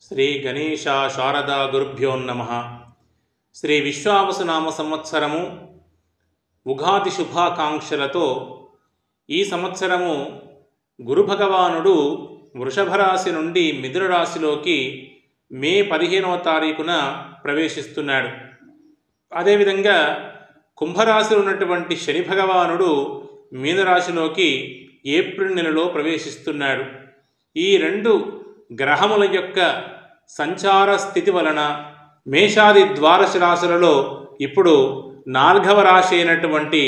శ్రీ గణేశ శారదా గురుభ్యో నమః. శ్రీ విశ్వావసునామ సంవత్సరము ఉగాది శుభాకాంక్షలతో ఈ సంవత్సరము గురు భగవానుడు వృషభ రాశి నుండి మిథున రాశిలోకి మే 15వ తారీఖున ప్రవేశిస్తున్నాడు. అదేవిధంగా కుంభరాశిలో ఉన్నటువంటి శని భగవానుడు మీనరాశిలోకి ఏప్రిల్ నెలలో ప్రవేశిస్తున్నాడు. ఈ రెండు గ్రహముల యొక్క సంచార స్థితి వలన మేషాది ద్వాదశ రాశులలో ఇప్పుడు 4వ రాశి అయినటువంటి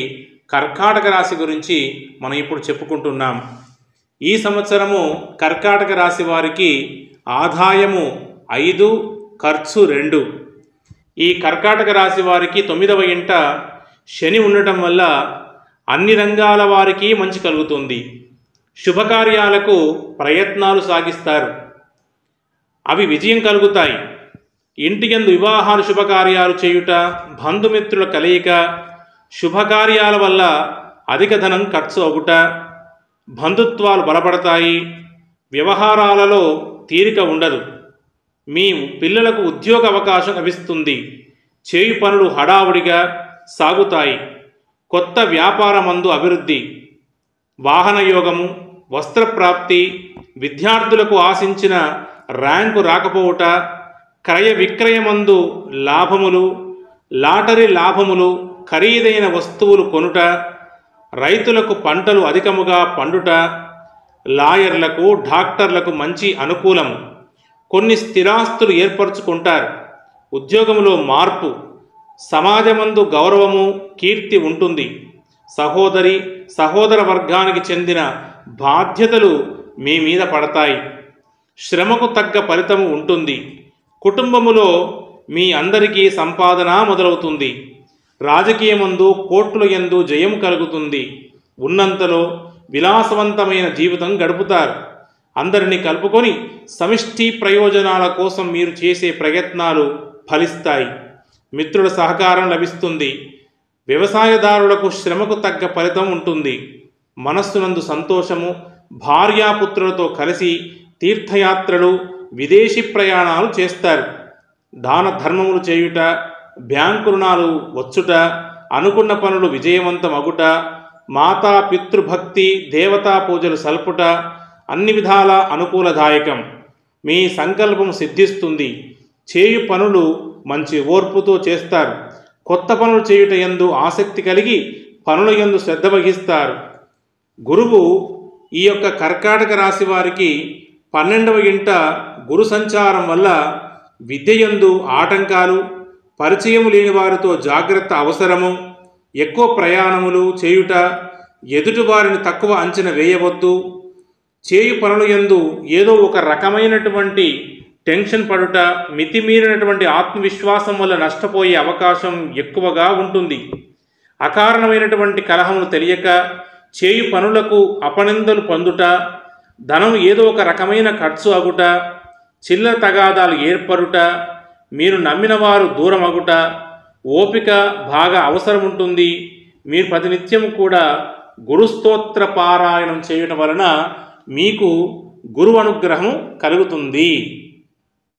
కర్కాటక రాశి గురించి మనం ఇప్పుడు చెప్పుకుంటున్నాం. ఈ సంవత్సరము కర్కాటక రాశి వారికి ఆదాయము 5, ఖర్చు 2. ఈ కర్కాటక రాశి వారికి 9వ ఇంట శని ఉండటం వల్ల అన్ని రంగాల వారికి మంచి కలుగుతుంది. శుభకార్యాలకు ప్రయత్నాలు సాగిస్తారు, అవి విజయం కలుగుతాయి. ఇంటియందు వివాహాలు శుభకార్యాలు చేయుట, బంధుమిత్రుల కలయిక, శుభకార్యాల వల్ల అధిక ధనం ఖర్చు అవుట, బంధుత్వాలు బలపడతాయి. వ్యవహారాలలో తీరిక ఉండదు. మీ పిల్లలకు ఉద్యోగ అవకాశం లభిస్తుంది. చేయు పనులు హడావుడిగా సాగుతాయి. కొత్త వ్యాపారమందు అభివృద్ధి, వాహన యోగము, వస్త్రప్రాప్తి, విద్యార్థులకు ఆశించిన ర్యాంకు రాకపోవుట, క్రయ విక్రయమందు లాభములు, లాటరీ లాభములు, ఖరీదైన వస్తువులు కొనుట, రైతులకు పంటలు అధికముగా పండుట, లాయర్లకు డాక్టర్లకు మంచి అనుకూలము. కొన్ని స్థిరాస్తులు ఏర్పరచుకుంటారు. ఉద్యోగంలో మార్పు, సమాజమందు గౌరవము, కీర్తి ఉంటుంది. సహోదరి సహోదర వర్గానికి చెందిన బాధ్యతలు మీ మీద పడతాయి. శ్రమకు తగ్గ ఫలితము ఉంటుంది. కుటుంబములో మీ అందరికీ సంపాదన మొదలవుతుంది. రాజకీయమందు కోర్టుల యందు జయం కలుగుతుంది. ఉన్నంతలో విలాసవంతమైన జీవితం గడుపుతారు. అందరినీ కలుపుకొని సమిష్టి ప్రయోజనాల కోసం మీరు చేసే ప్రయత్నాలు ఫలిస్తాయి. మిత్రుల సహకారం లభిస్తుంది. వ్యవసాయదారులకు శ్రమకు తగ్గ ఫలితం ఉంటుంది. మనస్సునందు సంతోషము, భార్యాపుత్రులతో కలిసి తీర్థయాత్రలు, విదేశీ ప్రయాణాలు చేస్తారు. దాన ధర్మములు చేయుట, బ్యాంకు రుణాలు వచ్చుట, అనుకున్న పనులు విజయవంతమగుట, మాతా పితృభక్తి, దేవతా పూజలు సల్పుట అన్ని విధాల అనుకూలదాయకం. మీ సంకల్పం సిద్ధిస్తుంది. చేయు పనులు మంచి ఓర్పుతో చేస్తారు. కొత్త పనులు చేయుట యందు ఆసక్తి కలిగి పనుల యందు శ్రద్ధ వహిస్తారు. గురువు ఈ యొక్క కర్కాటక రాశి వారికి 12వ ఇంట గురు సంచారం వల్ల విద్యయందు ఆటంకాలు, పరిచయం లేని వారితో జాగ్రత్త అవసరము, ఎక్కువ ప్రయాణములు చేయుట, ఎదుటివారిని తక్కువ అంచనా వేయవద్దు, చేయు పనుల యందు ఏదో ఒక రకమైనటువంటి టెన్షన్ పడుట, మితిమీరినటువంటి ఆత్మవిశ్వాసం వల్ల నష్టపోయే అవకాశం ఎక్కువగా ఉంటుంది. అకారణమైనటువంటి కలహములు తెలియక చేయు పనులకు అపనిందలు పొందుట, ధనం ఏదో ఒక రకమైన ఖర్చు అగుట, చిల్లర తగాదాలు ఏర్పడుట, మీరు నమ్మిన వారు దూరం అగుట, ఓపిక బాగా అవసరం ఉంటుంది. మీరు ప్రతినిత్యం కూడా గురుస్తోత్ర పారాయణం చేయటం వలన మీకు గురు అనుగ్రహం కలుగుతుంది.